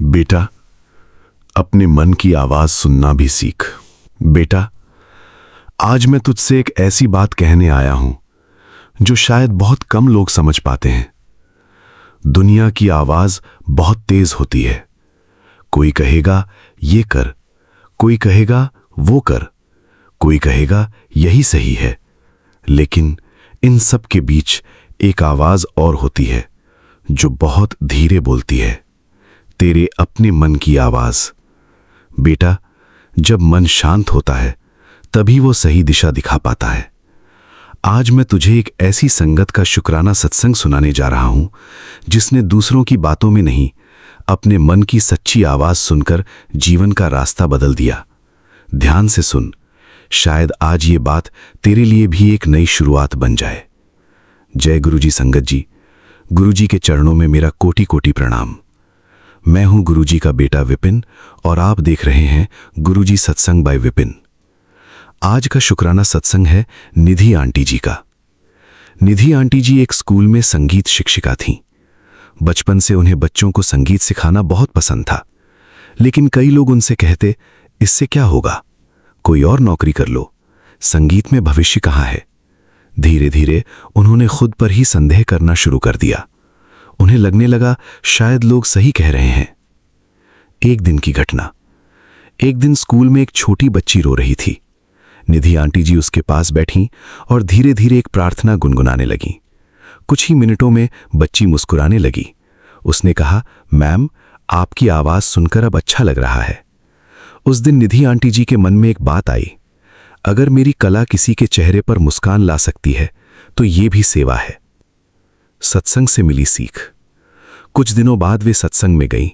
बेटा, अपने मन की आवाज सुनना भी सीख। बेटा, आज मैं तुझसे एक ऐसी बात कहने आया हूं जो शायद बहुत कम लोग समझ पाते हैं। दुनिया की आवाज बहुत तेज होती है। कोई कहेगा ये कर, कोई कहेगा वो कर, कोई कहेगा यही सही है, लेकिन इन सब के बीच एक आवाज और होती है जो बहुत धीरे बोलती है, तेरे अपने मन की आवाज। बेटा, जब मन शांत होता है तभी वो सही दिशा दिखा पाता है। आज मैं तुझे एक ऐसी संगत का शुक्राना सत्संग सुनाने जा रहा हूं जिसने दूसरों की बातों में नहीं, अपने मन की सच्ची आवाज सुनकर जीवन का रास्ता बदल दिया। ध्यान से सुन, शायद आज ये बात तेरे लिए भी एक नई शुरुआत बन जाए। जय गुरुजी संगत जी। गुरुजी के चरणों में मेरा कोटि कोटि प्रणाम। मैं हूं गुरुजी का बेटा विपिन और आप देख रहे हैं गुरुजी सत्संग बाय विपिन। आज का शुक्राना सत्संग है निधि आंटी जी का। निधि आंटी जी एक स्कूल में संगीत शिक्षिका थीं। बचपन से उन्हें बच्चों को संगीत सिखाना बहुत पसंद था, लेकिन कई लोग उनसे कहते, इससे क्या होगा, कोई और नौकरी कर लो, संगीत में भविष्य कहाँ है। धीरे धीरे उन्होंने खुद पर ही संदेह करना शुरू कर दिया। उन्हें लगने लगा शायद लोग सही कह रहे हैं। एक दिन की घटना। एक दिन स्कूल में एक छोटी बच्ची रो रही थी। निधि आंटी जी उसके पास बैठीं और धीरे धीरे एक प्रार्थना गुनगुनाने लगीं। कुछ ही मिनटों में बच्ची मुस्कुराने लगी। उसने कहा, मैम, आपकी आवाज सुनकर अब अच्छा लग रहा है। उस दिन निधि आंटी जी के मन में एक बात आई, अगर मेरी कला किसी के चेहरे पर मुस्कान ला सकती है तो ये भी सेवा है। सत्संग से मिली सीख। कुछ दिनों बाद वे सत्संग में गईं।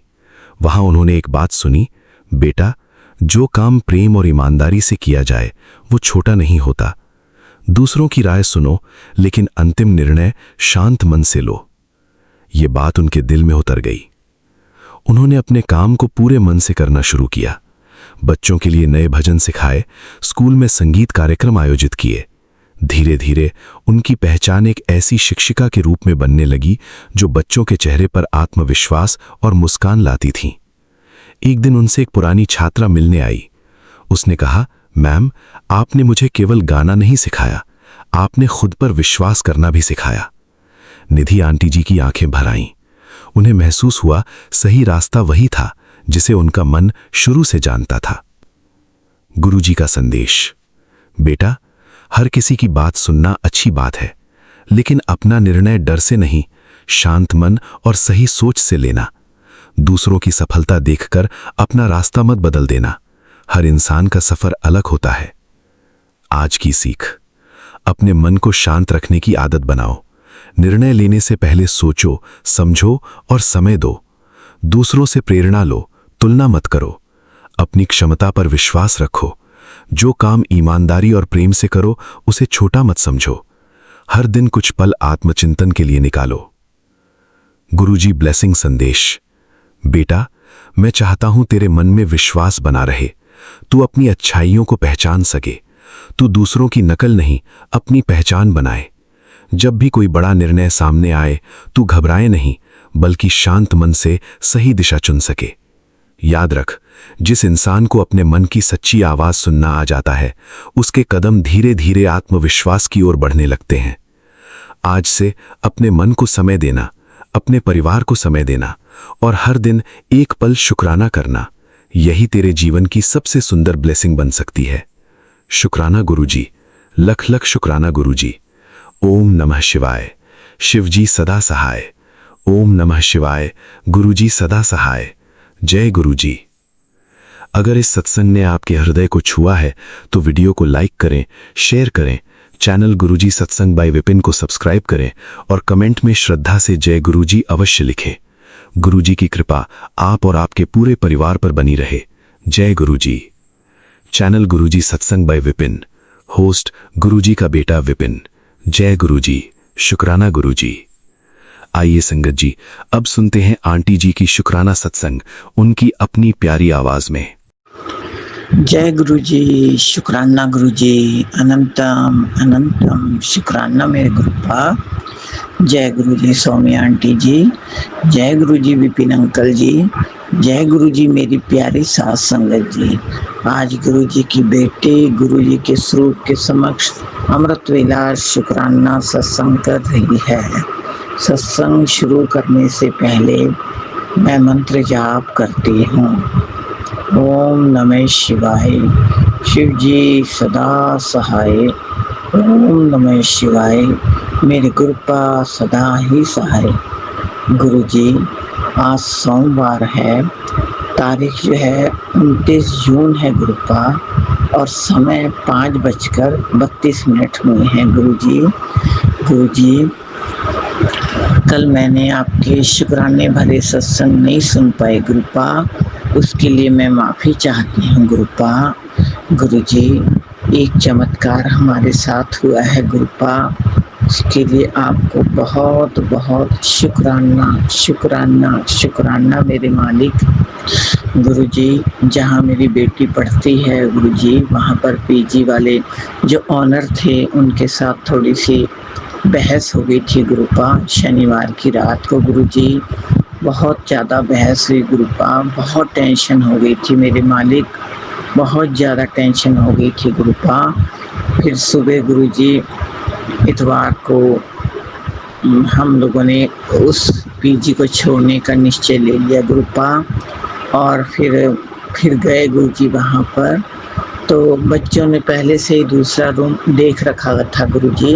वहां उन्होंने एक बात सुनी, बेटा, जो काम प्रेम और ईमानदारी से किया जाए वो छोटा नहीं होता। दूसरों की राय सुनो, लेकिन अंतिम निर्णय शांत मन से लो। ये बात उनके दिल में उतर गई। उन्होंने अपने काम को पूरे मन से करना शुरू किया। बच्चों के लिए नए भजन सिखाए, स्कूल में संगीत कार्यक्रम आयोजित किए। धीरे धीरे उनकी पहचान एक ऐसी शिक्षिका के रूप में बनने लगी जो बच्चों के चेहरे पर आत्मविश्वास और मुस्कान लाती थी। एक दिन उनसे एक पुरानी छात्रा मिलने आई। उसने कहा, मैम, आपने मुझे केवल गाना नहीं सिखाया, आपने खुद पर विश्वास करना भी सिखाया। निधि आंटी जी की आंखें भर आईं। उन्हें महसूस हुआ सही रास्ता वही था जिसे उनका मन शुरू से जानता था। गुरुजी का संदेश। बेटा, हर किसी की बात सुनना अच्छी बात है, लेकिन अपना निर्णय डर से नहीं, शांत मन और सही सोच से लेना। दूसरों की सफलता देखकर अपना रास्ता मत बदल देना। हर इंसान का सफर अलग होता है। आज की सीख। अपने मन को शांत रखने की आदत बनाओ। निर्णय लेने से पहले सोचो, समझो और समय दो। दूसरों से प्रेरणा लो, तुलना मत करो। अपनी क्षमता पर विश्वास रखो। जो काम ईमानदारी और प्रेम से करो उसे छोटा मत समझो। हर दिन कुछ पल आत्मचिंतन के लिए निकालो। गुरुजी ब्लेसिंग संदेश। बेटा, मैं चाहता हूं तेरे मन में विश्वास बना रहे। तू अपनी अच्छाइयों को पहचान सके। तू दूसरों की नकल नहीं, अपनी पहचान बनाए। जब भी कोई बड़ा निर्णय सामने आए, तू घबराए नहीं, बल्कि शांत मन से सही दिशा चुन सके। याद रख, जिस इंसान को अपने मन की सच्ची आवाज सुनना आ जाता है, उसके कदम धीरे धीरे आत्मविश्वास की ओर बढ़ने लगते हैं। आज से अपने मन को समय देना, अपने परिवार को समय देना और हर दिन एक पल शुक्राना करना, यही तेरे जीवन की सबसे सुंदर ब्लेसिंग बन सकती है। शुक्राना गुरुजी। लख लख शुक्राना गुरुजी। ओम नमः शिवाय। शिवजी सदा सहाय। ओम नमः शिवाय। गुरुजी सदा सहाय। जय गुरुजी। अगर इस सत्संग ने आपके हृदय को छुआ है तो वीडियो को लाइक करें, शेयर करें, चैनल गुरुजी सत्संग बाय विपिन को सब्सक्राइब करें और कमेंट में श्रद्धा से जय गुरुजी अवश्य लिखें। गुरुजी की कृपा आप और आपके पूरे परिवार पर बनी रहे। जय गुरुजी। चैनल गुरुजी सत्संग बाय विपिन। होस्ट गुरुजी का बेटा विपिन। जय गुरुजी। शुक्राना गुरुजी। आइए संगत जी, अब सुनते हैं आंटी जी की शुक्राना सत्संग, उनकी अपनी प्यारी आवाज में। जय गुरु जी, शुक्राना गुरु जी, अनंतम अनंतम शुक्राना मेरे गुरुपा। जय गुरु जी सौम्या आंटी जी, जय गुरु जी विपिन अंकल जी, जय गुरु जी मेरी प्यारी सास संगत जी। आज गुरु जी की बेटी गुरु जी के स्वरूप के समक्ष अमृत विलास शुक्राना सत्संग कर रही है। सत्संग शुरू करने से पहले मैं मंत्र जाप करती हूँ। ओम नमः शिवाय। शिव जी सदा सहाय। ओम नमः शिवाय। मेरे गुरुपा सदा ही सहाय। गुरु जी आज सोमवार है, तारीख जो है 29 जून है गुरुपा, और समय 5:32 हुए हैं गुरु जी। गुरु जी कल मैंने आपके शुक्राने भरे सत्संग नहीं सुन पाए गुरुपा, उसके लिए मैं माफ़ी चाहती हूँ गुरुपा। गुरुजी एक चमत्कार हमारे साथ हुआ है गुरुपा, उसके लिए आपको बहुत बहुत शुक्राना शुक्राना शुक्राना मेरे मालिक। गुरुजी जहाँ मेरी बेटी पढ़ती है गुरुजी, वहाँ पर पीजी वाले जो ऑनर थे उनके साथ थोड़ी सी बहस हो गई थी गुरुपा शनिवार की रात को। गुरुजी बहुत ज़्यादा बहस हुई गुरुपा, बहुत टेंशन हो गई थी मेरे मालिक, बहुत ज़्यादा टेंशन हो गई थी गुरुपा। फिर सुबह गुरुजी इतवार को हम लोगों ने उस पीजी को छोड़ने का निश्चय ले लिया गुरुपा, और फिर गए गुरुजी वहाँ पर। तो बच्चों ने पहले से ही दूसरा रूम देख रखा था गुरुजी,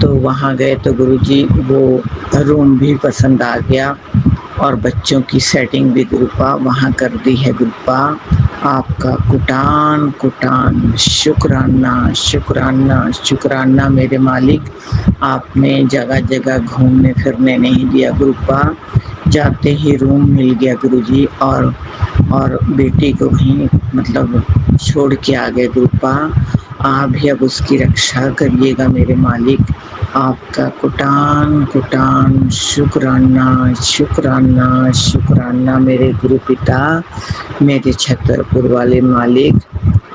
तो वहाँ गए तो गुरुजी वो रूम भी पसंद आ गया, और बच्चों की सेटिंग भी गुरुपा वहाँ कर दी है गुरुपा। आपका कुटान कुटान शुक्राना शुक्राना शुक्राना मेरे मालिक। आपने जगह जगह घूमने फिरने नहीं दिया गुरुपा, जाते ही रूम मिल गया गुरुजी, और बेटी को भी मतलब छोड़ के आ गए गुरुपा। आप भी अब उसकी रक्षा करिएगा मेरे मालिक। आपका कुटान कुटान शुक्राना शुक्राना शुक्राना मेरे गुरु पिता, मेरे छतरपुर वाले मालिक।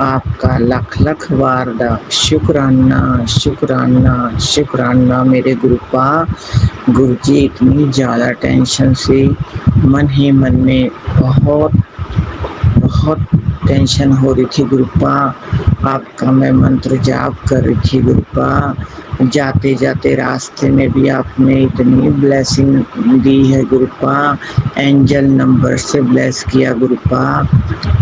आपका लख लख वारदा शुक्राना शुक्राना शुक्राना मेरे गुरुपा। गुरुजी इतनी ज़्यादा टेंशन से मन ही मन में बहुत बहुत टेंशन हो रही थी गुरुपा। आपका मैं मंत्र जाप कर रही थी गुरुपा, जाते जाते रास्ते में भी आपने इतनी ब्लेसिंग दी है गुरुपा, एंजल नंबर से ब्लेस किया गुरुपा।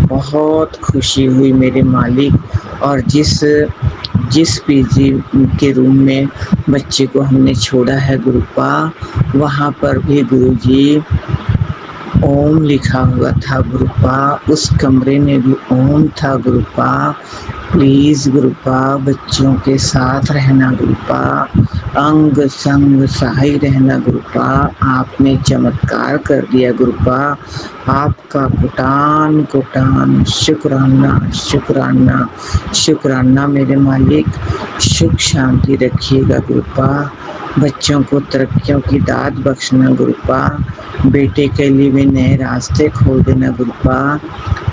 बहुत खुशी हुई मेरे मालिक। और जिस पीजी के रूम में बच्चे को हमने छोड़ा है गुरुपा, वहाँ पर भी गुरुजी ओम लिखा हुआ था गुरुपा, उस कमरे में भी ओम था गुरुपा। प्लीज़ गुरुपा बच्चों के साथ रहना गुरुपा, अंग संग सहाय रहना गुरुपा। आपने चमत्कार कर दिया गुरुपा। आपका कुटान कुटान शुक्राना शुक्राना शुक्राना मेरे मालिक। सुख शांति रखिएगा गुरुपा, बच्चों को तरक्कियों की दात बख्शना गुरुपा, बेटे के लिए भी नए रास्ते खोल देना गुरुपा।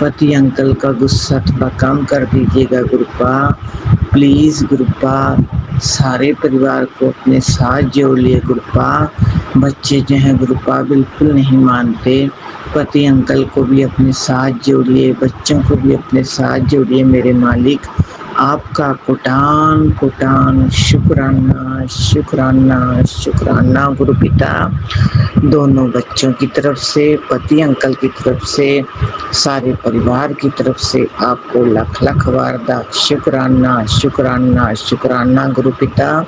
पति अंकल का गुस्सा थोड़ा कम कर दीजिएगा गुरुपा, प्लीज़ गुरुपा। सारे परिवार को अपने साथ जोड़ लिए गुरुपा। बच्चे जो हैं गुरुपा बिल्कुल नहीं मानते, पति अंकल को भी अपने साथ जोड़िए, बच्चों को भी अपने साथ जोड़िए मेरे मालिक। आपका कुटान कुटान शुक्राना शुक्राना शुक्राना गुरु पिता। दोनों बच्चों की तरफ से, पति अंकल की तरफ से, सारे परिवार की तरफ से आपको लख लख वारदा शुक्राना शुक्राना शुक्राना गुरु पिता।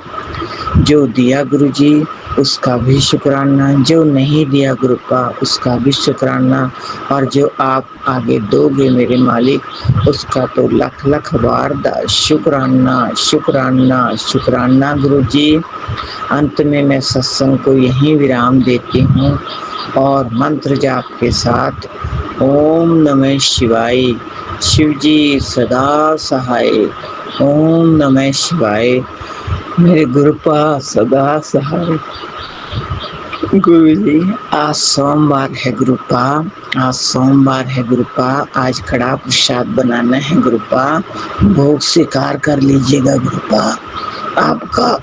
जो दिया गुरु जी उसका भी शुक्राना, जो नहीं दिया गुरुपा उसका भी शुक्राना, और जो आप आगे दोगे मेरे मालिक उसका तो लख लख वारदा शुक्राना शुक्राना शुक्राना गुरु जी। अंत में मैं सत्संग को यहीं विराम देती हूँ, और मंत्र जाप के साथ ओम नमः शिवाय। शिव जी सदा सहाय। ओम नमः शिवाय। मेरे गुरुपा सदा सहाय। गुरुजी, आज सोमवार है गुरुपा, आज सोमवार है गुरुपा, आज कड़ा प्रसाद बनाना है गुरुपा, भोग स्वीकार कर लीजिएगा गुरुपा। आपका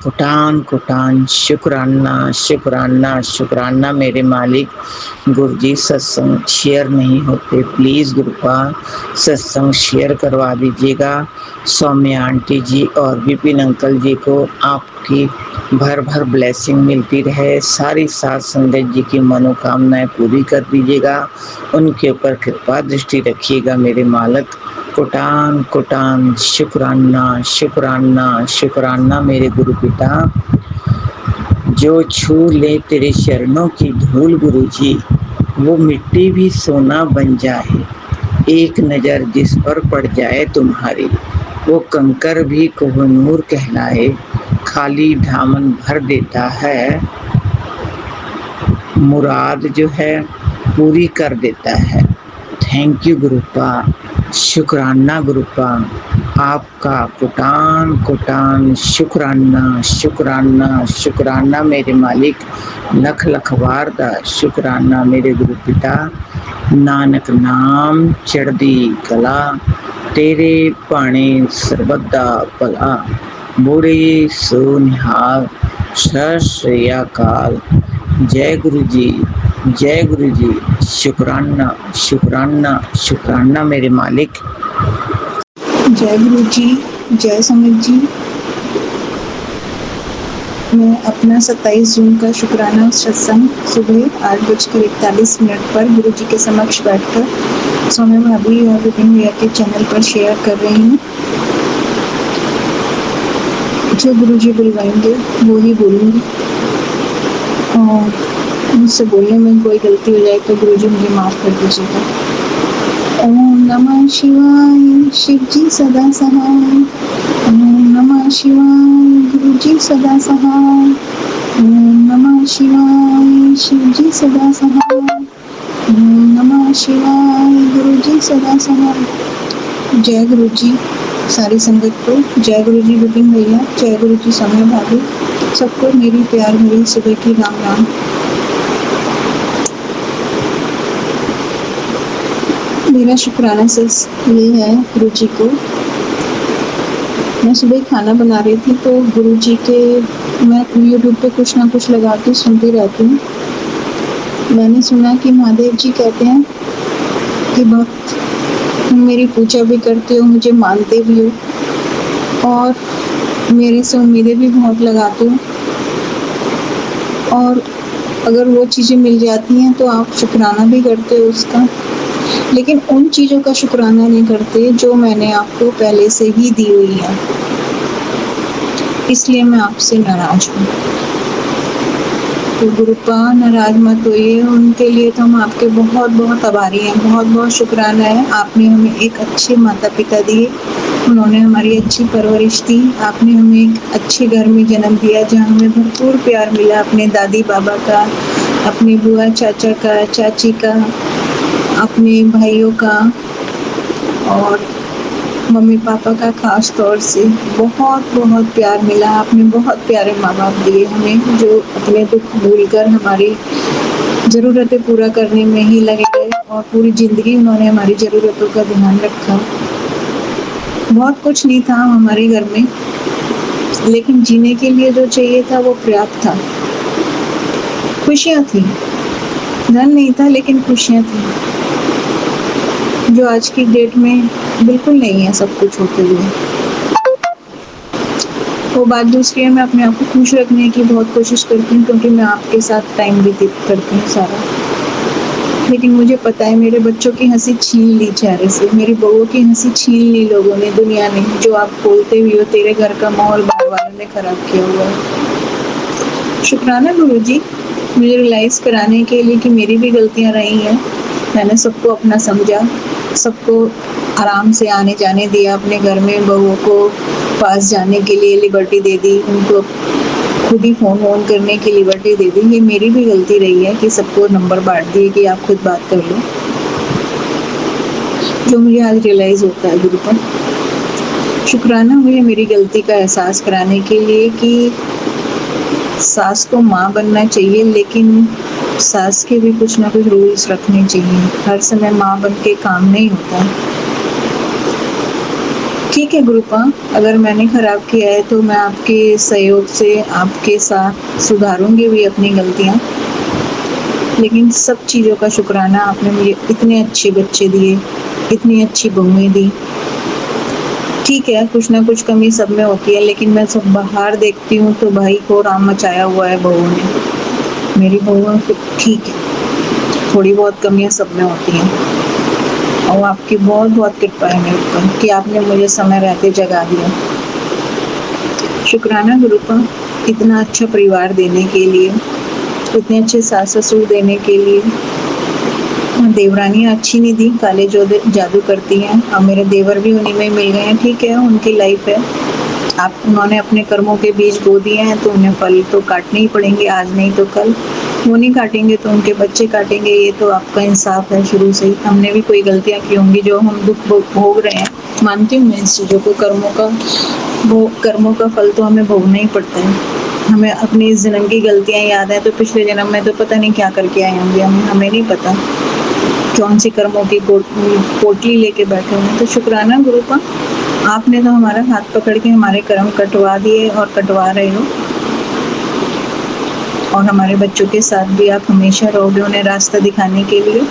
कोटान कोटान शुक्राना शुक्राना शुक्राना मेरे मालिक। गुरुजी सत्संग शेयर नहीं होते, प्लीज़ गुरुपा सत्संग शेयर करवा दीजिएगा। सौम्या आंटी जी और विपिन अंकल जी को आपकी भर भर ब्लेसिंग मिलती रहे। सारी साथ संगत जी की मनोकामनाएं पूरी कर दीजिएगा, उनके ऊपर कृपा दृष्टि रखिएगा मेरे मालिक। कोटान कोटान शुक्राना शुक्राना शुक्राना मेरे गुरु पिता। जो छू ले तेरे चरणों की धूल गुरुजी, वो मिट्टी भी सोना बन जाए। एक नज़र जिस पर पड़ जाए तुम्हारी, वो कंकर भी कोहिनूर कहलाए। खाली दामन भर देता है, मुराद जो है पूरी कर देता है। थैंक यू गुरुपा, शुक्राना गुरुपा, आपका कोटान कोटान शुक्राना शुक्राना शुक्राना मेरे मालिक। लख लख वार दा शुक्राना मेरे गुरु पिता। नानक नाम चढ़दी कला, तेरे पाने सरबत दा भला। बूढ़े सो निहाल, सत श्री अकाल। जय गुरु जी, जय गुरु जी। शुक्राना शुक्राना शुक्राना मेरे मालिक। जय गुरु जी, जय संगत जी। मैं अपना 27 जून का शुक्राना सत्संग सुबह 8:41 पर गुरु जी के समक्ष बैठकर सौम्या भाभी और विपिन भैया के चैनल पर शेयर कर रही हूँ। जो गुरु जी बुलवाएंगे वो ही बोलूँगी, और मुझसे बोलने में कोई गलती हो जाए तो गुरु जी मुझे माफ़ कर दीजिएगा। ओम नमः शिवाय, शिव जी सदा सहाय। ओम नमः शिवाय, गुरु जी सदा सहाय। ओम नमः शिवाय, शिव जी सदा सहाय। ओम नमः शिवाय, गुरु जी सदा सहाय। जय गुरु जी सारी संगत को, जय गुरु जी विपिन भैया, जय गुरु जी सौम्या भाभी, सबको मेरी प्यार भरी सुबह की राम राम। मेरा शुक्राना सस ये है गुरु जी को। मैं सुबह खाना बना रही थी तो गुरु जी के मैं यूट्यूब पे कुछ ना कुछ लगा के सुनती रहती हूँ। मैंने सुना कि महादेव जी कहते हैं कि भक्त तुम मेरी पूजा भी करते हो, मुझे मानते भी हो और मेरे से उम्मीदें भी बहुत लगाते हो, और अगर वो चीज़ें मिल जाती हैं तो आप शुक्राना भी करते हो उसका, लेकिन उन चीज़ों का शुक्राना नहीं करते जो मैंने आपको पहले से ही दी हुई है, इसलिए मैं आपसे नाराज हूँ। तो गुरुपा नाराज मत होइए, उनके लिए तो हम आपके बहुत बहुत आभारी हैं, बहुत बहुत शुक्राना है। आपने हमें एक अच्छे माता पिता दिए, उन्होंने हमारी अच्छी परवरिश दी, आपने हमें एक अच्छे घर में जन्म दिया जहाँ हमें भरपूर प्यार मिला, अपने दादी बाबा का, अपने बुआ चाचा का, चाची का, अपने भाइयों का और मम्मी पापा का खास तौर से बहुत बहुत प्यार मिला। आपने बहुत प्यारे माँ बाप दिए हमें, जो अपने दुख भूलकर हमारी ज़रूरतें पूरा करने में ही लगे गए और पूरी ज़िंदगी उन्होंने हमारी ज़रूरतों का ध्यान रखा। बहुत कुछ नहीं था हमारे घर में, लेकिन जीने के लिए जो चाहिए था वो पर्याप्त था। खुशियाँ थी, धन नहीं था लेकिन खुशियाँ थी, जो आज की डेट में बिल्कुल नहीं है सब कुछ होते हुए। वो बात दूसरी है, मैं अपने आप को खुश रखने की बहुत कोशिश करती हूँ क्योंकि मैं आपके साथ टाइम व्यतीत करती हूँ सारा, लेकिन मुझे पता है मेरे बच्चों की हंसी छीन ली चेहरे से, मेरी बहुओं की हंसी छीन ली लोगों ने, दुनिया ने, जो आप बोलते हुए हो तेरे घर का माहौल बाहर वालों ने खराब किया हुआ है। शुक्राना गुरु जी मुझे रियलाइज़ कराने के लिए कि मेरी भी गलतियाँ रही हैं। मैंने सबको अपना समझा, सबको आराम से आने जाने दिया, अपने घर में बहुओं को पास जाने के लिए लिबर्टी दे दी, उनको खुद ही फ़ोन वोन करने की लिबर्टी दे दी। ये मेरी भी गलती रही है कि सबको नंबर बांट दिए कि आप खुद बात कर लो, जो मुझे आज रियलाइज़ होता है गुरु पर। शुक्राना मुझे मेरी गलती का एहसास कराने के लिए कि सास को माँ बनना चाहिए, लेकिन सास के भी कुछ ना कुछ रूल्स रखने चाहिए। हर समय माँ बन के काम नहीं होता। ठीक है गुरुपा, अगर मैंने खराब किया है तो मैं आपके सहयोग से आपके साथ सुधारूंगी भी अपनी गलतियाँ। लेकिन सब चीज़ों का शुक्राना, आपने मुझे इतने अच्छे बच्चे दिए, इतनी अच्छी बहुएं दी। ठीक है, कुछ ना कुछ कमी सब में होती है, लेकिन मैं सब बाहर देखती हूँ तो भाई को राम मचाया हुआ है बहुओं ने। मेरी बहुओं तो ठीक है, थोड़ी बहुत कमियाँ सब में होती हैं, और आपकी बहुत बहुत कृपा है मेरे ऊपर कि आपने मुझे समय रहते जगा दिया। शुक्राना गुरुपा, इतना अच्छा परिवार देने के लिए, इतने अच्छे सास ससुर देने के लिए। देवरानियाँ अच्छी नहीं दी, काले जो जादू करती हैं, और मेरे देवर भी उन्हीं में मिल गए हैं। ठीक है, उनकी लाइफ है, आप उन्होंने अपने कर्मों के बीज बो दिए हैं तो उन्हें फल तो काटने ही पड़ेंगे, आज नहीं तो कल। वो नहीं काटेंगे तो उनके बच्चे काटेंगे, ये तो आपका इंसाफ है शुरू से ही। हमने भी कोई गलतियाँ की होंगी जो हम दुख भोग रहे हैं, मानती हूँ मैं इस चीज़ों को। कर्मों का फल तो हमें भोगना ही पड़ता है। हमें अपनी इस जन्म की गलतियाँ याद है तो पिछले जन्म में तो पता नहीं क्या करके आए होंगे, हमें नहीं पता कौन सी कर्मों की पोटली लेके बैठे हुए हैं। तो शुक्राना गुरुपा, आपने तो हमारा हाथ पकड़ के हमारे कर्म कटवा दिए और कटवा रहे हो, और हमारे बच्चों के साथ भी आप हमेशा रहोगे उन्हें रास्ता दिखाने के लिए।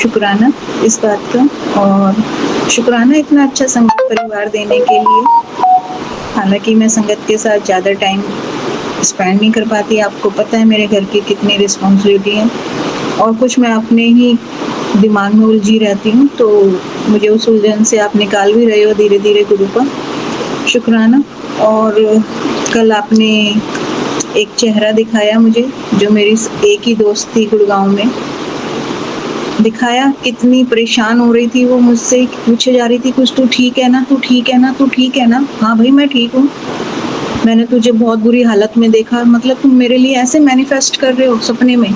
शुक्राना इस बात का, और शुक्राना इतना अच्छा संगत परिवार देने के लिए। हालांकि मैं संगत के साथ ज़्यादा टाइम स्पेंड नहीं कर पाती, आपको पता है मेरे घर की कितनी रिस्पॉन्सिबिलिटी है, और कुछ मैं अपने ही दिमाग में उलझी रहती हूँ, तो मुझे उस उलझन से आप निकाल भी रहे हो धीरे धीरे गुरुपा। शुक्राना। और कल आपने एक चेहरा दिखाया मुझे, जो मेरी एक ही दोस्त थी गुड़गांव में, दिखाया कितनी परेशान हो रही थी वो, मुझसे पूछे जा रही थी कुछ, तू ठीक है ना, तू ठीक है ना, तू ठीक है ना। हाँ भाई मैं ठीक हूँ, मैंने तुझे बहुत बुरी हालत में देखा, मतलब तुम मेरे लिए ऐसे मैनिफेस्ट कर रहे हो सपने में।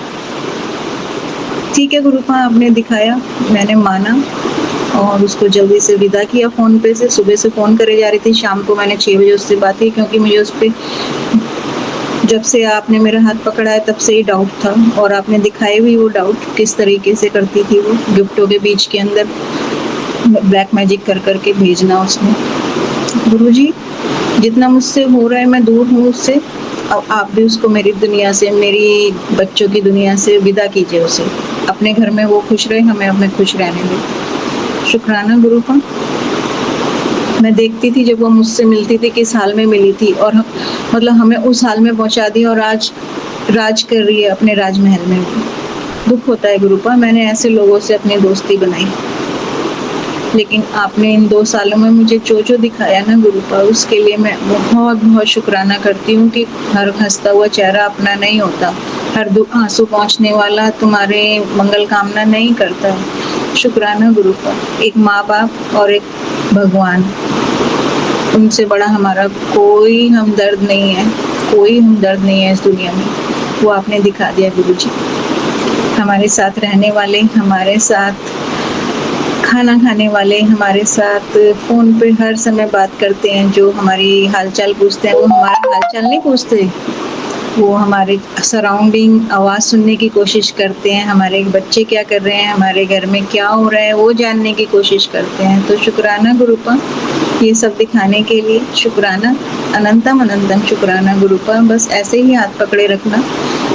ठीक है गुरुपा, आपने दिखाया, मैंने माना, और उसको जल्दी से विदा किया फ़ोन पे से। सुबह से फ़ोन करे जा रही थी, शाम को मैंने 6 बजे उससे बात की, क्योंकि मुझे उस पर जब से आपने मेरा हाथ पकड़ा है तब से ही डाउट था, और आपने दिखाए भी वो डाउट किस तरीके से करती थी वो, गिफ्टों के बीच के अंदर ब्लैक मैजिक कर करके भेजना उसने। गुरुजी, जितना मुझसे हो रहा है मैं दूर हूँ उससे, अब आप भी उसको मेरी दुनिया से, मेरी बच्चों की दुनिया से विदा कीजिए उसे। अपने घर में वो खुश रहे, हमें अपने खुश रहने दें। शुक्राना गुरुपा। मैं देखती थी जब वो मुझसे मिलती थी किस हाल में मिली थी, और मतलब हमें उस हाल में पहुंचा दी, और आज राज कर रही है अपने राजमहल में। दुख होता है गुरुपा, मैंने ऐसे लोगों से अपनी दोस्ती बनाई, लेकिन आपने इन 2 सालों में मुझे जो दिखाया ना गुरुपा, उसके लिए मैं बहुत बहुत शुक्राना करती हूँ कि हर हंसता हुआ चेहरा अपना नहीं होता, हर आंसू पहुँचने वाला तुम्हारे मंगल कामना नहीं करता। शुक्राना गुरुपा, एक माँ बाप और एक भगवान, उनसे बड़ा हमारा कोई हमदर्द नहीं है, कोई हमदर्द नहीं है इस दुनिया में। वो आपने दिखा दिया गुरुजी। हमारे साथ रहने वाले, हमारे साथ खाना खाने वाले, हमारे साथ फ़ोन पे हर समय बात करते हैं, जो हमारी हालचाल पूछते हैं, वो हमारा हालचाल नहीं पूछते, वो हमारे सराउंडिंग आवाज़ सुनने की कोशिश करते हैं, हमारे बच्चे क्या कर रहे हैं, हमारे घर में क्या हो रहा है वो जानने की कोशिश करते हैं। तो शुक्राना गुरुपा, ये सब दिखाने के लिए। शुक्राना, अनंतम अनंतम शुक्राना गुरुपा। बस ऐसे ही हाथ पकड़े रखना।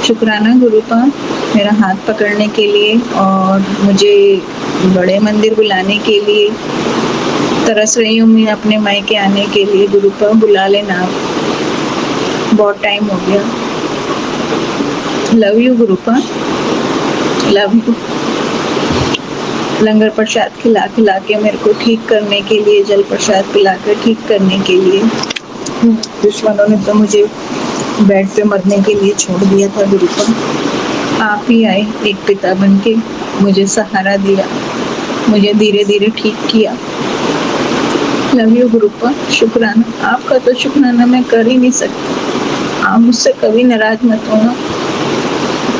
शुक्राना गुरुपा, मेरा हाथ पकड़ने के लिए और मुझे बड़े मंदिर बुलाने के लिए। तरस रही हूँ मैं अपने मायके आने के लिए गुरुपा, बुला लेना आप, बहुत टाइम हो गया। लव यू गुरुपा, लव यू। लंगर प्रसाद खिला खिला के मेरे को ठीक करने के लिए, जल प्रसाद पिलाकर ठीक करने के लिए। दुश्मनों ने तो मुझे बेड पे मरने के लिए छोड़ दिया था गुरुपा, आप ही आए एक पिता बन के, मुझे सहारा दिया, मुझे धीरे धीरे ठीक किया। लव यू गुरुपा, शुक्राना। आपका तो शुक्राना मैं कर ही नहीं सकती, आप मुझसे कभी नाराज मत होना।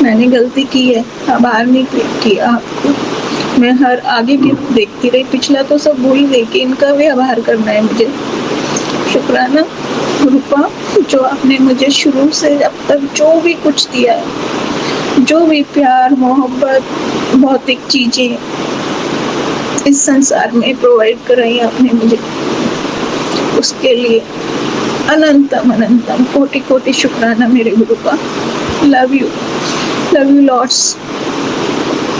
मैंने गलती की है, आभार नहीं किया आपको, मैं हर आगे की देखती रही, पिछला तो सब भूल गई कि इनका भी आभार करना है मुझे। शुक्राना, गुरुपा, जो आपने मुझे शुरू से अब तक जो भी कुछ दिया है, जो भी प्यार, मोहब्बत, भौतिक चीजें इस संसार में प्रोवाइड कराई आपने मुझे, उसके लिए अनंतम अनंतम कोटि कोटि शुक्राना मेरे गुरुपा। Love you lots.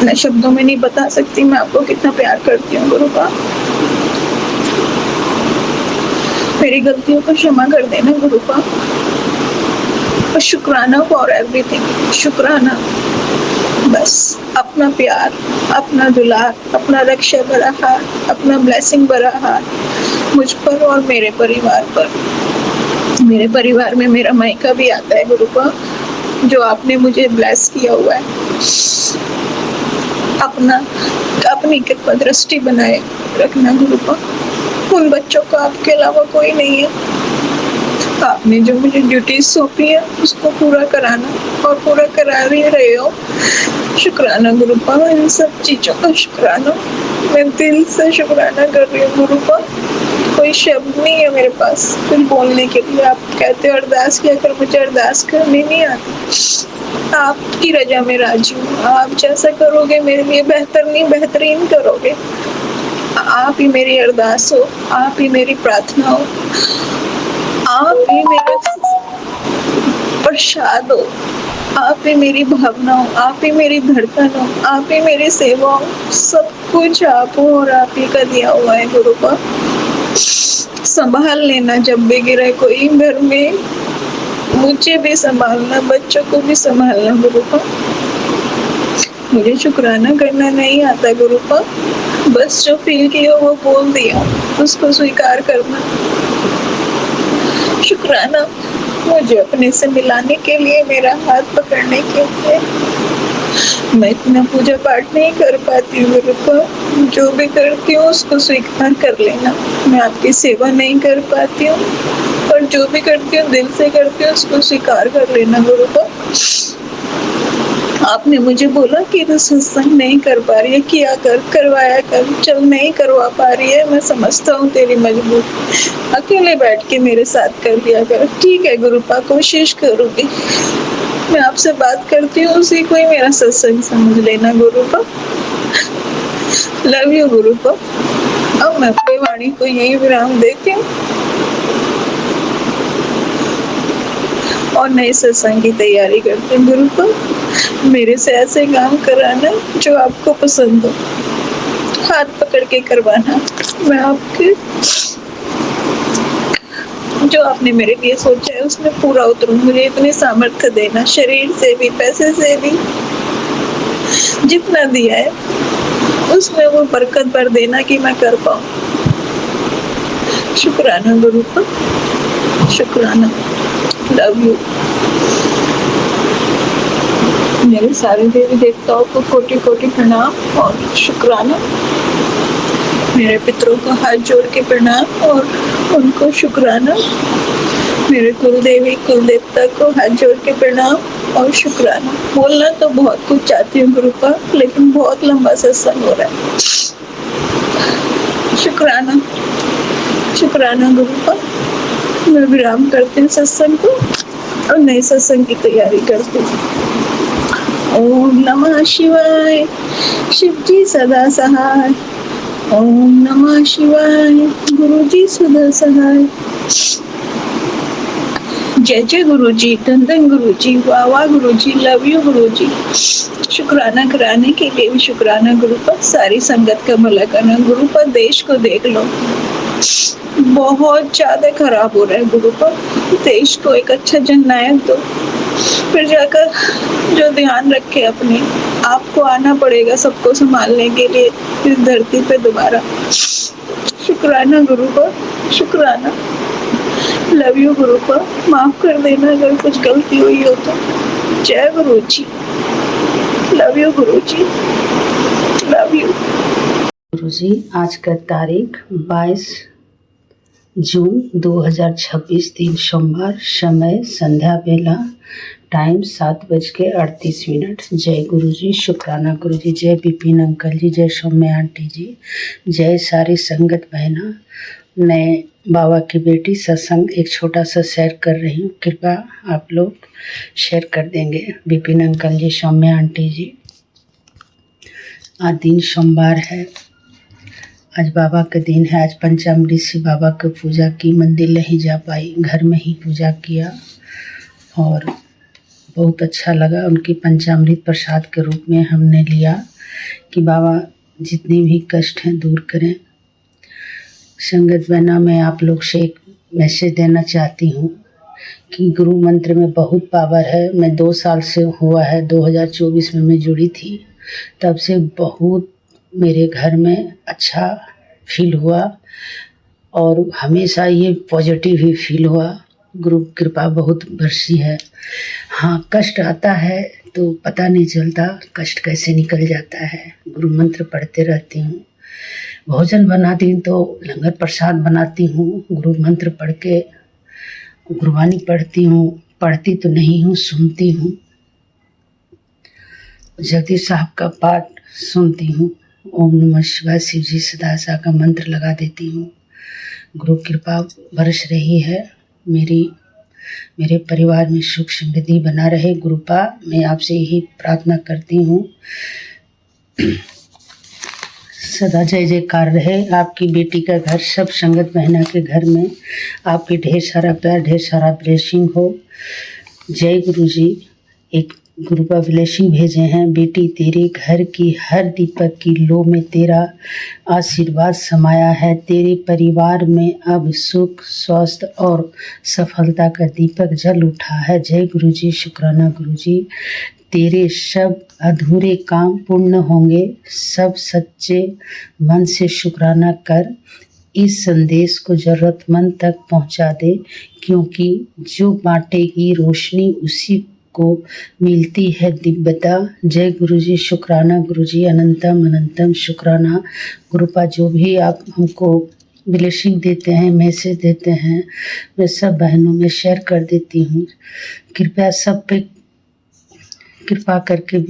मैं शब्दों में नहीं बता सकती मैं आपको कितना प्यार करती हूँ गुरुपा। मेरी गलतियों को क्षमा कर देना गुरुपा। और शुक्राना फॉर एवरीथिंग। शुक्राना, बस अपना प्यार, अपना दुलार, अपना रक्षा भरा हाथ, अपना ब्लेसिंग भरा हाथ मुझ पर और मेरे परिवार पर। मेरे परिवार में मेरा मायका भी आता है गुरुपा, जो आपने मुझे ब्लेस किया हुआ है। अपनी कृपा दृष्टि बनाए रखना गुरुपा। उन बच्चों का आपके अलावा कोई नहीं है। आपने जो मुझे ड्यूटीज सौंपी है उसको पूरा कराना, और पूरा करा ही रहे हो। शुक्राना गुरुपा, इन सब चीजों का शुक्राना। मैं दिल से शुक्राना कर रही हूँ गुरुपा। कोई शब्द नहीं है मेरे पास कुछ बोलने के लिए। आप कहते हो अरदास किया कर, मुझे अरदास करनी नहीं आती। आपकी रजा में राजी हूँ। आप जैसा करोगे मेरे लिए बेहतर नहीं बेहतरीन करोगे। आप ही मेरी अरदास हो, आप ही मेरी प्रार्थना हो, आप ही मेरा प्रसाद हो, आप ही मेरी भावना हो, आप ही मेरी धड़कन हो, आप ही मेरी सेवा हो। सब कुछ आप हो और आप ही का दिया हुआ है गुरुपा। संभाल लेना जब भी गिरे कोई घर में, मुझे भी संभालना, बच्चों को भी संभालना गुरुपा। मुझे शुक्राना करना नहीं आता गुरुपा, बस जो फील किया वो बोल दिया, उसको स्वीकार करना। शुक्राना मुझे अपने से मिलाने के लिए, मेरा हाथ पकड़ने के लिए। मैं इतना पूजा पाठ नहीं कर पाती हूँ गुरुपा, जो भी करती हूँ उसको स्वीकार कर लेना। मैं आपकी सेवा नहीं कर पाती हूँ, और जो भी करती हूँ दिल से करती हूँ, उसको स्वीकार कर लेना गुरुपा। आपने मुझे बोला कि तू सत्संग नहीं कर पा रही है, किया कर, करवाया कर। चल नहीं करवा पा रही है, मैं समझता हूँ तेरी मजबूरी, अकेले बैठ के मेरे साथ कर लिया कर। ठीक है गुरुपा, कोशिश करूंगी। मैं आपसे बात करती हूँ, उसी को ही मेरा सत्संग समझ लेना गुरुपा। Love you गुरुपा। अब मैं अपनी वाणी को यही विराम देती हूँ और नए सत्संग की तैयारी करते हैं गुरुपा। मेरे से ऐसे काम कराना जो आपको पसंद हो, हाथ पकड़ के करवाना। मैं आपके जो आपने मेरे लिए सोचा है उसमें पूरा उतरूं। मुझे इतने सामर्थ्य देना, शरीर से भी, पैसे से भी, जितना दिया है उसमें वो बरकत भर देना कि मैं कर पाऊं। शुक्राना गुरुपा, शुक्राना। Love you. मेरे सारे देवी देवताओं को कोटि कोटि प्रणाम और शुक्राना। मेरे पितरों को हाथ जोड़ के प्रणाम और उनको शुक्राना। मेरे कुल देवी कुल देवता को हाथ जोड़ के प्रणाम और शुक्राना। बोलना तो बहुत कुछ चाहती हूँ गुरुपा, लेकिन बहुत लंबा सत्संग हो रहा है। शुक्राना, शुक्राना गुरुपा। मैं विराम करती हूँ सत्संग को और नए सत्संग की तैयारी करती हूँ। ओम नमः शिवाय। शिव जी सदा सहाय। ओम नमः शिवाय। गुरु जी सदा सहाय। जय जय गुरु जी, धन धन गुरु जी, वाह वाह गुरु जी, लव यू गुरु जी। शुक्राना कराने के लिए भी शुक्राना गुरुपा। सारी संगत का भला करना गुरुपा। देश को देख लो, बहुत ज्यादा खराब हो रहा है गुरुपा। देश को एक अच्छा जननायक दो, फिर जाकर जो ध्यान रखे अपने। आपको आना पड़ेगा सबको संभालने के लिए इस धरती पे दोबारा। शुक्राना गुरुपा, शुक्राना। Love you गुरुपा। माफ कर देना अगर कुछ गलती हुई हो तो। जय गुरु जी। Love you Guru ji, love you गुरु जी। आज का तारीख 22 जून 2026, दिन सोमवार। समय संध्या बेला, टाइम 7:38। जय गुरु जी, शुक्राना गुरु जी। जय विपिन अंकल जी, जय सौम्या आंटी जी, जय सारी संगत बहना। नए बाबा की बेटी सत्संग एक छोटा सा शेयर कर रही हूँ, कृपया आप लोग शेयर कर देंगे। विपिन अंकल जी, सौम्या आंटी जी, आज दिन सोमवार है, आज बाबा का दिन है। आज पंचामृत से बाबा की पूजा की, मंदिर नहीं जा पाई, घर में ही पूजा किया और बहुत अच्छा लगा। उनकी पंचामृत प्रसाद के रूप में हमने लिया कि बाबा जितने भी कष्ट हैं दूर करें। संगत बहना, मैं आप लोग से एक मैसेज देना चाहती हूँ कि गुरु मंत्र में बहुत पावर है। मैं 2 साल से हुआ है, 2024 में मैं जुड़ी थी, तब से बहुत मेरे घर में अच्छा फील हुआ और हमेशा ये पॉजिटिव ही फील हुआ। गुरु कृपा बहुत बरसी है। हाँ, कष्ट आता है तो पता नहीं चलता कष्ट कैसे निकल जाता है। गुरु मंत्र पढ़ते रहती हूँ, भोजन बनाती हूँ तो लंगर प्रसाद बनाती हूँ, गुरु मंत्र पढ़ के गुरबानी पढ़ती हूँ। पढ़ती तो नहीं हूँ, सुनती हूँ। जगदीश साहब का पाठ सुनती हूँ। ओम नमः शिवाय, शिव जी सदा सा का मंत्र लगा देती हूँ। गुरु कृपा बरस रही है। मेरे परिवार में सुख समृद्धि बना रहे। गुरुपा, मैं आपसे यही प्रार्थना करती हूँ, सदा जय जयकार रहे। आपकी बेटी का घर, सब संगत बहना के घर में आपके ढेर सारा प्यार, ढेर सारा ब्लेसिंग हो। जय गुरु जी। एक गुरुपा ब्लेसिंग भेजे हैं। बेटी, तेरे घर की हर दीपक की लो में तेरा आशीर्वाद समाया है। तेरे परिवार में अब सुख, स्वास्थ्य और सफलता का दीपक जल उठा है। जय गुरु जी, शुक्राना गुरु जी। तेरे सब अधूरे काम पूर्ण होंगे। सब सच्चे मन से शुक्राना कर। इस संदेश को ज़रूरतमंद तक पहुंचा दे, क्योंकि जो बांटेगी रोशनी उसी को मिलती है दिव्यता। जय गुरु जी, शुक्राना गुरु जी, अनंतम अनंतम शुक्राना। गुरुपा, जो भी आप हमको ब्लेसिंग देते हैं, मैसेज देते हैं, मैं सब बहनों में शेयर कर देती हूँ। कृपया सब पे कृपा करके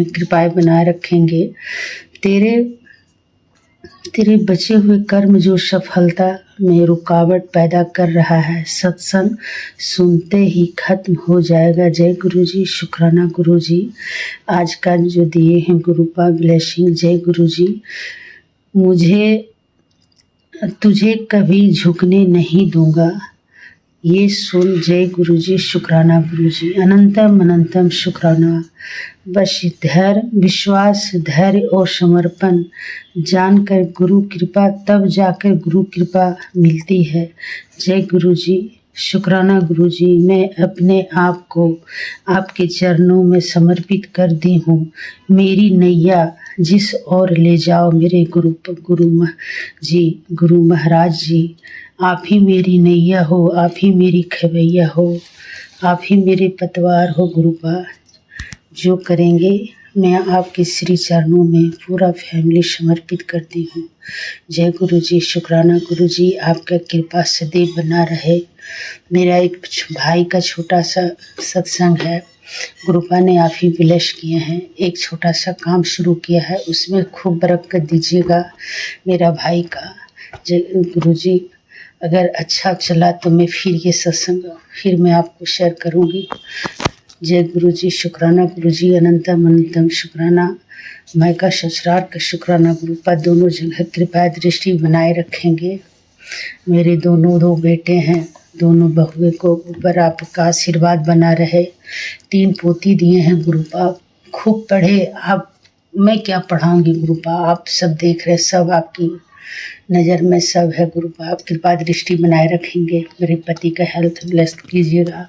कृपाएं बनाए रखेंगे। तेरे बचे हुए कर्म जो सफलता में रुकावट पैदा कर रहा है, सत्संग सुनते ही खत्म हो जाएगा। जय गुरु जी, शुक्राना गुरु जी। आज का जो दिए हैं गुरुपा ब्लेसिंग, जय गुरु जी। तुझे कभी झुकने नहीं दूंगा, ये सुन। जय गुरु जी, शुक्राना गुरु जी, अनंतम अनंतम शुक्राना। बस धैर्य, विश्वास, धैर्य और समर्पण जानकर गुरु कृपा, तब जाकर गुरु कृपा मिलती है। जय गुरु जी, शुक्राना गुरु जी। मैं अपने आप को आपके चरणों में समर्पित कर दी हूँ। मेरी नैया जिस ओर ले जाओ मेरे गुरु महाराज जी, आप ही मेरी नैया हो, आप ही मेरी खवैया हो, आप ही मेरे पतवार हो। गुरुपा, जो करेंगे मैं आपके श्री चरणों में पूरा फैमिली समर्पित करती हूँ। जय गुरु जी, शुक्राना गुरु जी। आपका कृपा सदैव बना रहे। मेरा एक भाई का छोटा सा सत्संग है, गुरुपा ने आप ही ब्लेस किए हैं। एक छोटा सा काम शुरू किया है, उसमें खूब बरकत दीजिएगा मेरा भाई का। जय गुरु जी, अगर अच्छा चला तो मैं फिर मैं आपको शेयर करूँगी। जय गुरु जी, शुक्राना गुरु जी, अनंतम अनंतम शुक्राना। मायका ससुराल का शुक्राना। गुरुपा, दोनों जगह कृपा दृष्टि बनाए रखेंगे। मेरे दो बेटे हैं, दोनों बहुए को ऊपर आपका आशीर्वाद बना रहे। 3 पोती दिए हैं गुरुपा, खूब पढ़े। आप, मैं क्या पढ़ाऊँगी गुरुपा, आप सब देख रहे, सब आपकी नज़र में सब है। गुरुपा, आप कृपा दृष्टि बनाए रखेंगे। मेरे पति का हेल्थ ब्लेस कीजिएगा।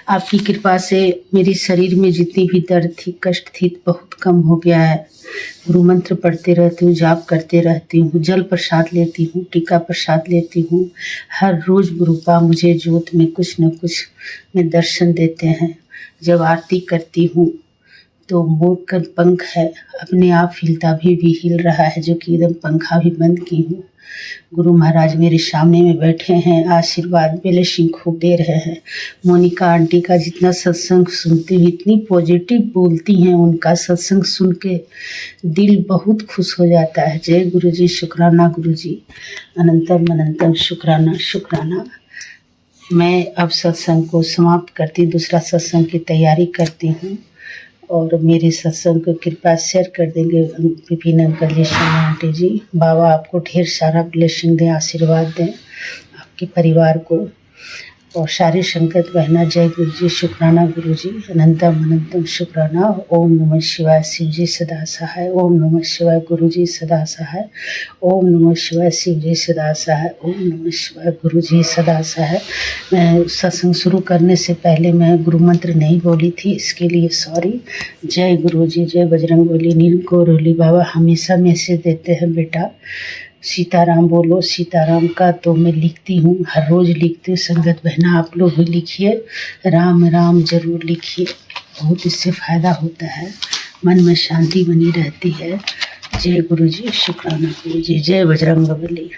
आपकी कृपा से मेरे शरीर में जितनी भी दर्द थी, कष्ट थी, बहुत कम हो गया है। गुरु मंत्र पढ़ते रहती हूँ, जाप करते रहती हूँ, जल प्रसाद लेती हूँ, टीका प्रसाद लेती हूँ। हर रोज़ गुरुपा मुझे ज्योत में कुछ न कुछ में दर्शन देते हैं। जब आरती करती हूँ तो मोर का पंख है, अपने आप हिलता भी हिल रहा है, जो कि एकदम पंखा भी बंद की हूँ। गुरु महाराज मेरे सामने में बैठे हैं, आशीर्वाद ब्लेसिंग खूब दे रहे हैं। मोनिका आंटी का जितना सत्संग सुनती हूँ, इतनी पॉजिटिव बोलती हैं, उनका सत्संग सुन के दिल बहुत खुश हो जाता है। जय गुरु जी, शुक्राना गुरु जी, अनंतम अनंतम शुक्राना शुक्राना। मैं अब सत्संग को समाप्त करती, दूसरा सत्संग की तैयारी करती हूँ। और मेरे सत्संग को कृपया शेयर कर देंगे विपिन अंकल जी, शर्मा आंटी जी। बाबा आपको ढेर सारा ब्लेसिंग दें, आशीर्वाद दें आपके परिवार को और सारे संगत बहना। जय गुरु जी, शुक्राना गुरु जी, अनंतम अनंतम शुक्राना। ओम नमः शिवाय, शिव जी सदा सहाय। ओम नमः शिवाय, गुरु जी सदा सहाय। ओम नमः शिवाय, शिव जी सदा सहाय। ओम नमः शिवाय, गुरु जी सदा सहाय। मैं सत्संग शुरू करने से पहले मैं गुरु मंत्र नहीं बोली थी, इसके लिए सॉरी। जय गुरु जी, जय बजरंगबली। नील कोरोली बाबा हमेशा मैसेज देते हैं, बेटा सीताराम बोलो सीताराम का, तो मैं लिखती हूँ, हर रोज़ लिखती हूँ। संगत बहना आप लोग भी लिखिए, राम राम जरूर लिखिए, बहुत इससे फ़ायदा होता है, मन में शांति बनी रहती है। जय गुरु जी, शुक्राना गुरु जी, जय बजरंगबली।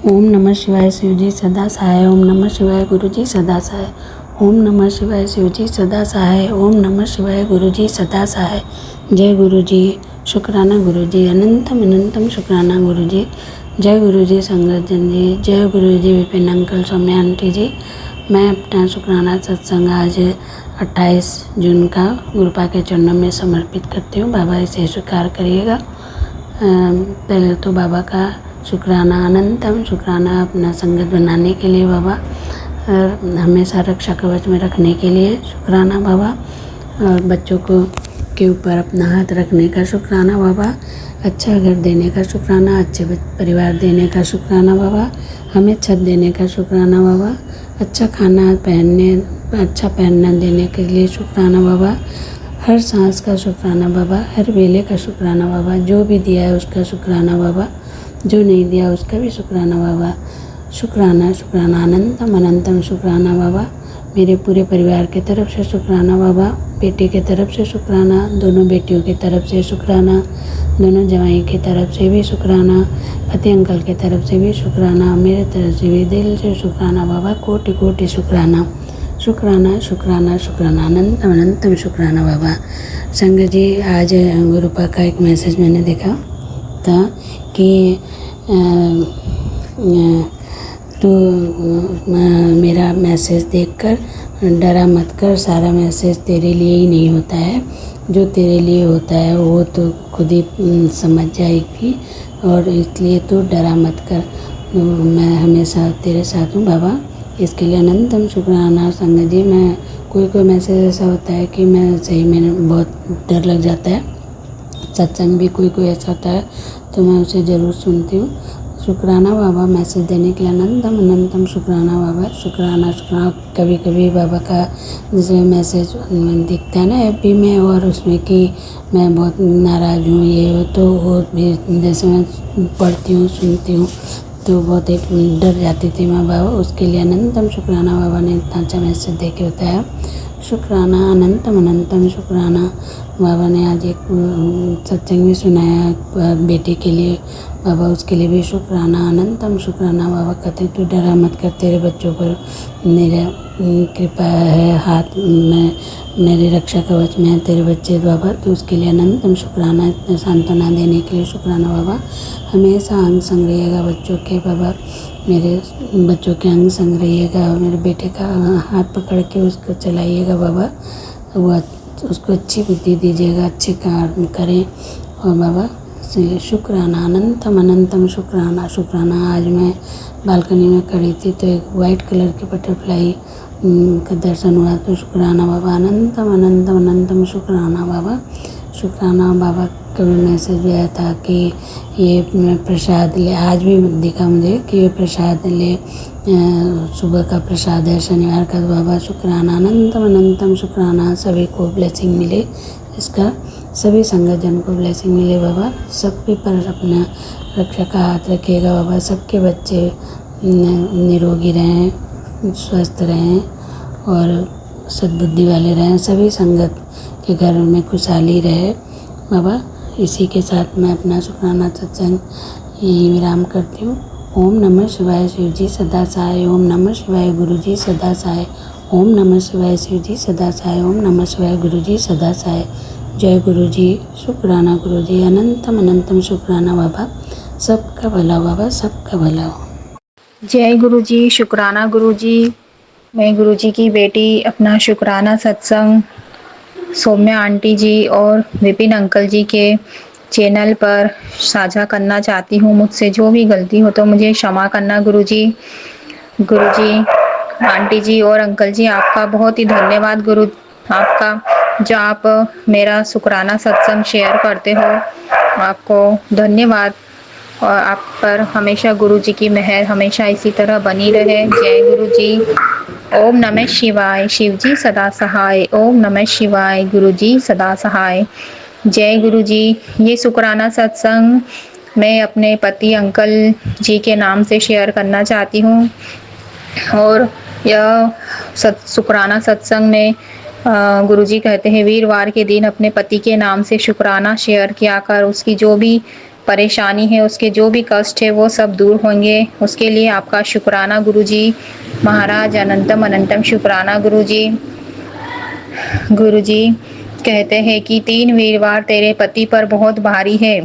ओम नमः शिवाय, शिव जी सदा सहाय। ओम नमः शिवाय, गुरु जी सदा सहाय। ओम नमः शिवाय, शिव जी सदा सहाय। ओम नमः शिवाय, गुरु जी सदा सहाय। जय गुरु जी, शुक्राना गुरु जी, अनंतम अनंतम शुक्राना गुरु जी। जय गुरु जी संगत जन जी, जय गुरु जी विपिन अंकल, सौम्या आंटी जी। मैं अपना शुक्राना सत्संग आज 28 जून का गुरुपा के चरणों में समर्पित करती हूँ। बाबा इसे स्वीकार करिएगा। पहले तो बाबा का शुक्राना, अनंतम शुक्राना अपना संगत बनाने के लिए बाबा, हमेशा रक्षा कवच में रखने के लिए शुक्राना बाबा, और बच्चों को के ऊपर अपना हाथ रखने का शुक्राना बाबा, अच्छा घर देने का शुक्राना, अच्छे परिवार देने का शुक्राना बाबा, हमें छत देने का शुक्राना बाबा, अच्छा खाना पहनने, अच्छा पहनना देने के लिए शुक्राना बाबा, हर सांस का शुक्राना बाबा, हर वेले का शुक्राना बाबा, जो भी दिया है उसका शुक्राना बाबा, जो नहीं दिया उसका भी शुक्राना बाबा। शुक्राना शुक्राना, अनंतम अनंतम शुक्राना बाबा। मेरे पूरे परिवार के तरफ से शुक्राना बाबा, बेटे के तरफ से शुक्राना, दोनों बेटियों की तरफ से शुक्राना, दोनों जवाई की तरफ से भी शुक्राना, पति अंकल की तरफ से भी शुक्राना, मेरे तरफ से भी दिल से शुक्राना बाबा, कोटि कोटि शुक्राना शुक्राना शुक्राना शुक्राना, अनंतम अनंतम शुक्राना बाबा। संगत जी, आज गुरुपा का एक मैसेज मैंने देखा था कि तो मेरा मैसेज देखकर डरा मत कर, सारा मैसेज तेरे लिए ही नहीं होता है, जो तेरे लिए होता है वो तो खुद ही समझ जाएगी, और इसलिए तो डरा मत कर, मैं हमेशा तेरे साथ हूँ बाबा। इसके लिए अनंतम शुक्राना। संगत जी, मैं कोई मैसेज ऐसा होता है कि मैं सही में बहुत डर लग जाता है, सत्संग भी कोई ऐसा होता है तो मैं उसे ज़रूर सुनती हूँ। शुक्राना बाबा मैसेज देने के लिए, अनंतम अनंतम शुक्राना बाबा। शुक्राना शुक्राना। कभी कभी बाबा का जैसे मैसेज दिखता है ना एफबी में, और उसमें कि मैं बहुत नाराज़ हूँ ये हो, तो वो भी जैसे मैं पढ़ती हूँ सुनती हूँ तो बहुत ही डर जाती थी मैं बाबा। उसके लिए अनंतम शुक्राना, बाबा ने इतना अच्छा मैसेज दे के बताया। शुक्राना, अनंतम अनंतम शुक्राना। बाबा ने आज एक सत्संग भी सुनाया बेटे के लिए बाबा, उसके लिए भी शुक्राना, अनंतम शुक्राना। बाबा कहते तू डरा मत कर, तेरे बच्चों पर मेरा कृपा है, हाथ में मेरे रक्षा कवच में है तेरे बच्चे बाबा, तो उसके लिए अनंतम शुक्राना। इतना सांत्वना देने के लिए शुक्राना बाबा। हमेशा अंग संग रहिएगा बच्चों के बाबा, मेरे बच्चों के अंग संग रहिएगा, मेरे बेटे का हाथ पकड़ के उसको चलाइएगा बाबा, वो उसको अच्छी बुद्धि दीजिएगा, अच्छे काम करें। और बाबा इसलिए शुक्राना, अनंतम अनंतम शुक्राना शुक्राना। आज मैं बालकनी में खड़ी थी तो एक वाइट कलर की बटरफ्लाई का दर्शन हुआ, तो शुक्राना बाबा, अनंतम अनंतम अनंतम शुक्राना बाबा। शुक्राना बाबा का भी मैसेज भी आया था कि ये प्रसाद ले, आज भी दिखा मुझे कि ये प्रसाद ले, सुबह का प्रसाद है शनिवार का बाबा। शुक्राना, अनंतम अनंतम शुक्राना। सभी को ब्लेसिंग मिले इसका, सभी संगतजन को ब्लेसिंग मिले बाबा। सब पे पर अपना रक्षा का हाथ रखिएगा बाबा, सबके बच्चे निरोगी रहें, स्वस्थ रहें और सद्बुद्धि वाले रहें। सभी संगत कि घर में खुशहाली रहे बाबा। इसी के साथ मैं अपना शुक्राना सत्संग यही विराम करती हूँ। ओम नमः शिवाय शिव जी सदा सहाय। ओम नमः शिवाय गुरु जी सदा सहाय। ओम नमः शिवाय शिव जी सदा सहाय। ओम नमः शिवाय गुरु जी सदा सहाय। जय गुरु जी, शुक्राना गुरु जी, अनंतम अनंतम शुक्राना बाबा। सबका भला हो बाबा, सबका भला हो। जय गुरु जी, शुक्राना गुरु जी। मैं गुरु जी की बेटी अपना शुक्राना सत्संग सौम्या आंटी जी और विपिन अंकल जी के चैनल पर साझा करना चाहती हूँ। मुझसे जो भी गलती हो तो मुझे क्षमा करना गुरु जी। गुरु जी, आंटी जी और अंकल जी, आपका बहुत ही धन्यवाद गुरु आपका, जो आप मेरा शुक्राना सत्संग शेयर करते हो। आपको धन्यवाद और आप पर हमेशा गुरु जी की मेहर हमेशा इसी तरह बनी रहे। जय गुरु जी। ओम नमः शिवाय, शिव जी सदा सहाय। ओम नमः शिवाय, गुरु जी सदा सहाय। जय गुरु जी। ये शुक्राना सत्संग मैं अपने पति अंकल जी के नाम से शेयर करना चाहती हूँ और यह शुक्राना सत्संग में गुरुजी कहते हैं वीरवार के दिन अपने पति के नाम से शुक्राना शेयर किया कर, उसकी जो भी परेशानी है, उसके जो भी कष्ट है वो सब दूर होंगे। उसके लिए आपका शुक्राना गुरुजी महाराज, अनंतम अनंतम शुक्राना गुरुजी। गुरुजी कहते हैं कि 3 वीरवार तेरे पति पर बहुत भारी है।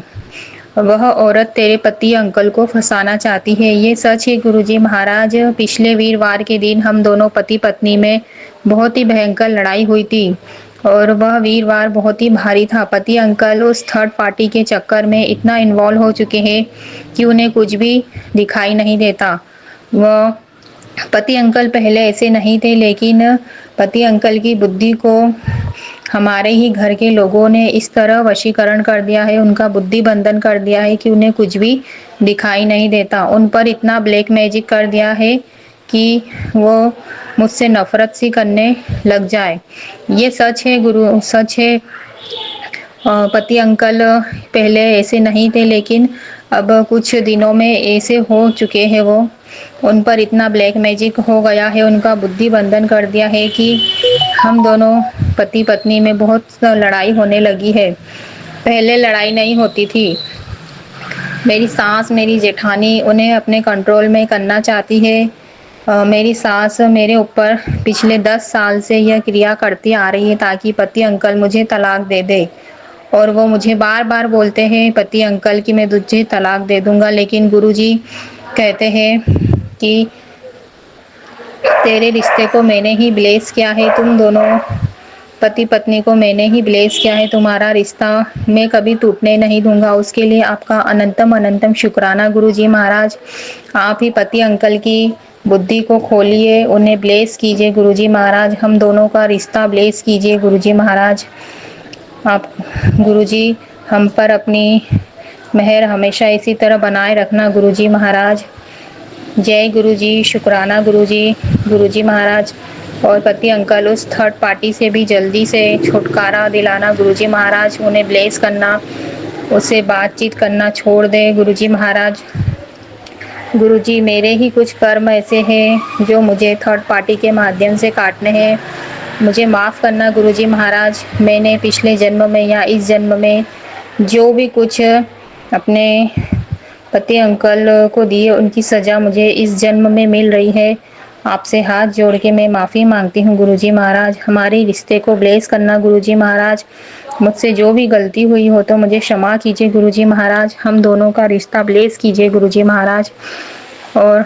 वह औरत तेरे पति अंकल को फंसाना चाहती है। ये सच है गुरुजी महाराज। पिछले वीरवार के दिन हम दोनों पति पत्नी में बहुत ही भयंकर लड़ाई हुई थी और वह वीरवार बहुत ही भारी था। पति अंकल उस थर्ड पार्टी के चक्कर में इतना इन्वॉल्व हो चुके हैं कि उन्हें कुछ भी दिखाई नहीं देता। वह पति अंकल पहले ऐसे नहीं थे, लेकिन पति अंकल की बुद्धि को हमारे ही घर के लोगों ने इस तरह वशीकरण कर दिया है, उनका बुद्धि बंधन कर दिया है कि उन्हें कुछ भी दिखाई नहीं देता। उन पर इतना ब्लैक मैजिक कर दिया है कि वो मुझसे नफरत सी करने लग जाए। ये सच है गुरु, सच है। पति अंकल पहले ऐसे नहीं थे, लेकिन अब कुछ दिनों में ऐसे हो चुके हैं। वो उन पर इतना ब्लैक मैजिक हो गया है, उनका बुद्धि बंधन कर दिया है कि हम दोनों पति पत्नी में बहुत लड़ाई होने लगी है। पहले लड़ाई नहीं होती थी। मेरी सास, मेरी जेठानी उन्हें अपने कंट्रोल में करना चाहती है। मेरी सास मेरे ऊपर पिछले 10 साल से यह क्रिया करती आ रही है ताकि पति अंकल मुझे तलाक दे दे, और वो मुझे बार बार बोलते हैं पति अंकल कि मैं तुझे तलाक दे दूंगा। लेकिन गुरुजी कहते हैं कि तेरे रिश्ते को मैंने ही ब्लेस किया है, तुम दोनों पति पत्नी को मैंने ही ब्लेस किया है, तुम्हारा रिश्ता मैं कभी टूटने नहीं दूंगा। उसके लिए आपका अनंतम अनंतम शुक्राना गुरुजी महाराज। आप ही पति अंकल की बुद्धि को खोलिए, उन्हें ब्लेस कीजिए गुरुजी महाराज। हम दोनों का रिश्ता ब्लेस कीजिए गुरुजी महाराज। आप गुरुजी हम पर अपनी मेहर हमेशा इसी तरह बनाए रखना गुरुजी महाराज। जय गुरुजी, शुक्राना गुरुजी, गुरुजी महाराज। और पति अंकल उस थर्ड पार्टी से भी जल्दी से छुटकारा दिलाना गुरुजी महाराज। उन्हें ब्लेस करना, उससे बातचीत करना छोड़ दे गुरुजी महाराज। गुरुजी मेरे ही कुछ कर्म ऐसे हैं जो मुझे थर्ड पार्टी के माध्यम से काटने हैं, मुझे माफ़ करना गुरुजी महाराज। मैंने पिछले जन्म में या इस जन्म में जो भी कुछ अपने पति अंकल को दिए, उनकी सज़ा मुझे इस जन्म में मिल रही है। आपसे हाथ जोड़ के मैं माफ़ी मांगती हूँ गुरुजी महाराज। हमारे रिश्ते को ब्लेस करना गुरुजी महाराज। मुझसे जो भी गलती हुई हो तो मुझे क्षमा कीजिए गुरुजी महाराज। हम दोनों का रिश्ता ब्लेस कीजिए गुरुजी महाराज। और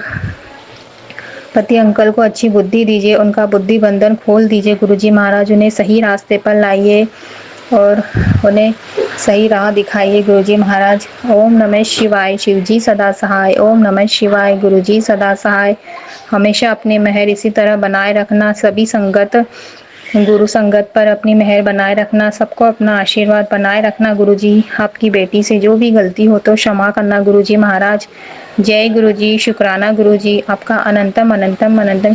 पति अंकल को अच्छी बुद्धि दीजिए, उनका बुद्धि बंधन खोल दीजिए गुरुजी महाराज। उन्हें सही रास्ते पर लाइए और उन्हें सही राह दिखाइए गुरुजी महाराज। ओम नमः शिवाय, शिव जी सदा सहाय। ओम नमः शिवाय, गुरु जी सदा सहाय। हमेशा अपनी मेहर इसी तरह बनाए रखना। सभी संगत, गुरु संगत पर अपनी मेहर बनाए रखना। सबको अपना आशीर्वाद बनाए रखना गुरुजी। आपकी बेटी से जो भी गलती हो तो क्षमा करना गुरुजी महाराज। जय गुरुजी, शुक्राना गुरुजी। आपका अनंतम अनंतम अनंतम